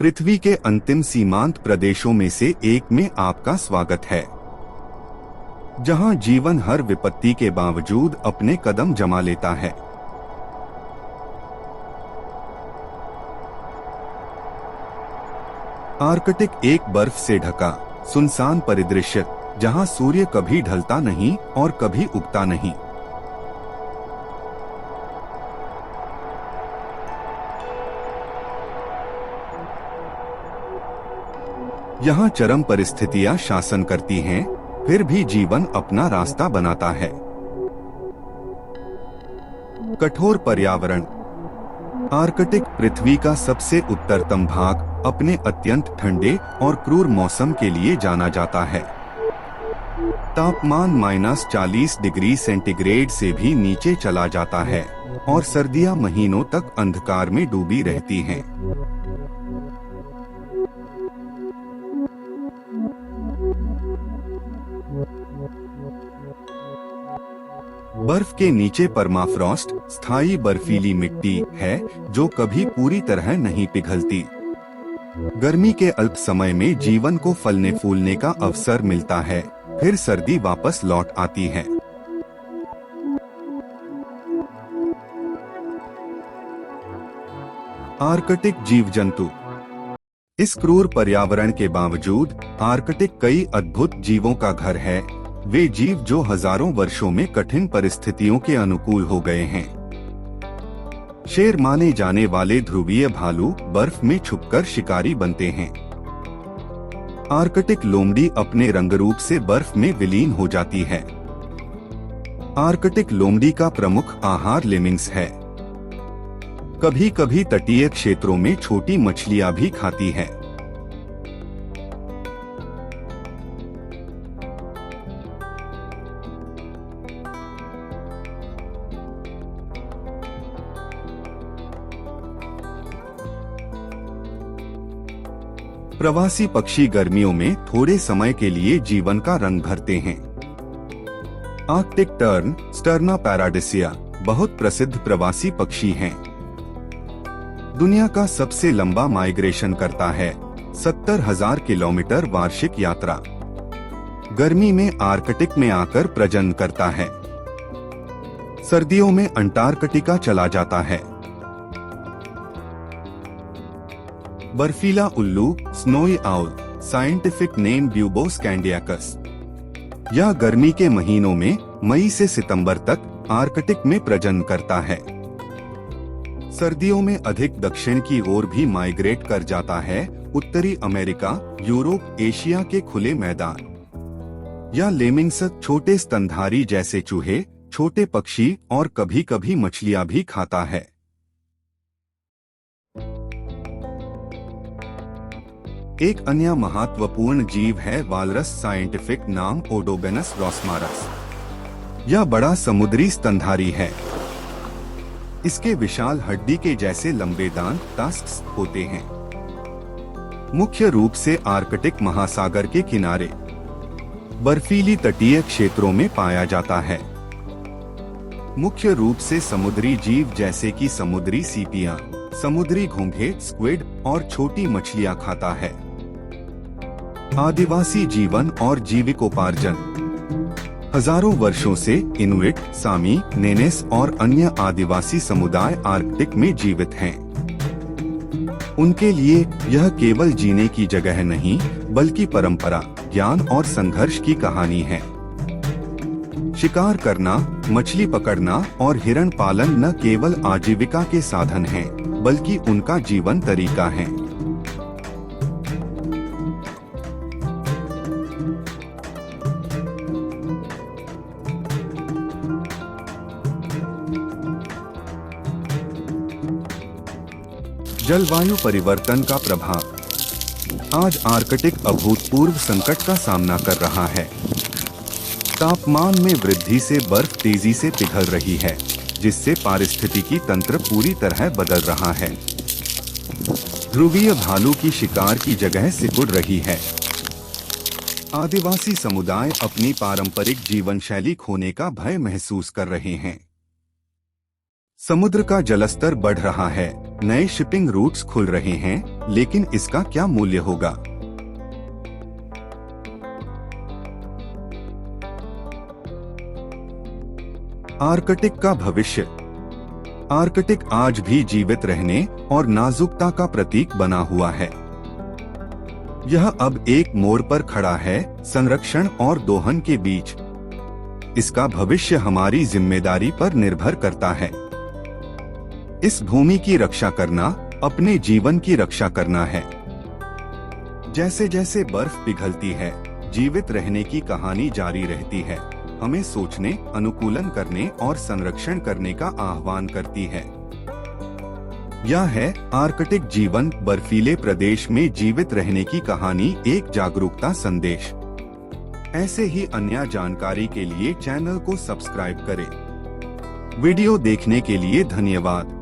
पृथ्वी के अंतिम सीमांत प्रदेशों में से एक में आपका स्वागत है, जहां जीवन हर विपत्ति के बावजूद अपने कदम जमा लेता है। आर्कटिक एक बर्फ से ढका सुनसान परिदृश्य, जहां सूर्य कभी ढलता नहीं और कभी उगता नहीं। यहाँ चरम परिस्थितियां शासन करती हैं, फिर भी जीवन अपना रास्ता बनाता है। कठोर पर्यावरण। आर्कटिक पृथ्वी का सबसे उत्तरतम भाग अपने अत्यंत ठंडे और क्रूर मौसम के लिए जाना जाता है। तापमान -40 डिग्री सेंटीग्रेड से भी नीचे चला जाता है और सर्दियां महीनों तक अंधकार में डूबी रहती हैं। बर्फ के नीचे परमाफ्रॉस्ट स्थायी बर्फीली मिट्टी है जो कभी पूरी तरह नहीं पिघलती। गर्मी के अल्प समय में जीवन को फलने फूलने का अवसर मिलता है, फिर सर्दी वापस लौट आती है। आर्कटिक जीव जंतु। इस क्रूर पर्यावरण के बावजूद आर्कटिक कई अद्भुत जीवों का घर है। वे जीव जो हजारों वर्षों में कठिन परिस्थितियों के अनुकूल हो गए हैं। शेर माने जाने वाले ध्रुवीय भालू बर्फ में छुपकर शिकारी बनते हैं। आर्कटिक लोमड़ी अपने रंगरूप से बर्फ में विलीन हो जाती है। आर्कटिक लोमड़ी का प्रमुख आहार लेमिंग्स है। कभी कभी तटीय क्षेत्रों में छोटी मछलियां भी खाती है। प्रवासी पक्षी गर्मियों में थोड़े समय के लिए जीवन का रंग भरते हैं। आर्कटिक टर्न स्टर्ना पैराडिसिया बहुत प्रसिद्ध प्रवासी पक्षी हैं। दुनिया का सबसे लंबा माइग्रेशन करता है, 70,000 किलोमीटर वार्षिक यात्रा। गर्मी में आर्कटिक में आकर प्रजनन करता है। सर्दियों में अंटार्कटिका चला जाता है। बर्फीला उल्लू स्नोई आउल साइंटिफिक नेम ब्यूबोस कैंडियाकस। यह गर्मी के महीनों में मई से सितंबर तक आर्कटिक में प्रजनन करता है। सर्दियों में अधिक दक्षिण की ओर भी माइग्रेट कर जाता है, उत्तरी अमेरिका, यूरोप, एशिया के खुले मैदान। यह लेमिंग्स छोटे स्तनधारी जैसे चूहे, छोटे पक्षी और कभी कभी मछलियां भी खाता है। एक अन्य महत्वपूर्ण जीव है वालरस, साइंटिफिक नाम ओडोबेनस रोसमारस। यह बड़ा समुद्री स्तनधारी है। इसके विशाल हड्डी के जैसे लंबे दांत टस्क्स होते हैं। मुख्य रूप से आर्कटिक महासागर के किनारे बर्फीली तटीय क्षेत्रों में पाया जाता है। मुख्य रूप से समुद्री जीव जैसे कि समुद्री सीपियां, समुद्री घोंघे, स्क्विड और छोटी मछलियां खाता है। आदिवासी जीवन और जीविकोपार्जन। हजारों वर्षों से इनुइट, सामी, नेनेस और अन्य आदिवासी समुदाय आर्कटिक में जीवित हैं। उनके लिए यह केवल जीने की जगह नहीं, बल्कि परंपरा, ज्ञान और संघर्ष की कहानी है। शिकार करना, मछली पकड़ना और हिरण पालन न केवल आजीविका के साधन हैं, बल्कि उनका जीवन तरीका है। जलवायु परिवर्तन का प्रभाव। आज आर्कटिक अभूतपूर्व संकट का सामना कर रहा है। तापमान में वृद्धि से बर्फ तेजी से पिघल रही है, जिससे पारिस्थितिकी तंत्र पूरी तरह बदल रहा है। ध्रुवीय भालू की शिकार की जगह सिकुड़ रही है। आदिवासी समुदाय अपनी पारंपरिक जीवन शैली खोने का भय महसूस कर रहे हैं। समुद्र का जलस्तर बढ़ रहा है, नए शिपिंग रूट्स खुल रहे हैं, लेकिन इसका क्या मूल्य होगा? आर्कटिक का भविष्य। आर्कटिक आज भी जीवित रहने और नाजुकता का प्रतीक बना हुआ है। यह अब एक मोड़ पर खड़ा है, संरक्षण और दोहन के बीच। इसका भविष्य हमारी जिम्मेदारी पर निर्भर करता है। इस भूमि की रक्षा करना अपने जीवन की रक्षा करना है। जैसे जैसे बर्फ पिघलती है, जीवित रहने की कहानी जारी रहती है। हमें सोचने, अनुकूलन करने और संरक्षण करने का आह्वान करती है। यह है आर्कटिक जीवन, बर्फीले प्रदेश में जीवित रहने की कहानी, एक जागरूकता संदेश। ऐसे ही अन्य जानकारी के लिए चैनल को सब्सक्राइब करें। वीडियो देखने के लिए धन्यवाद।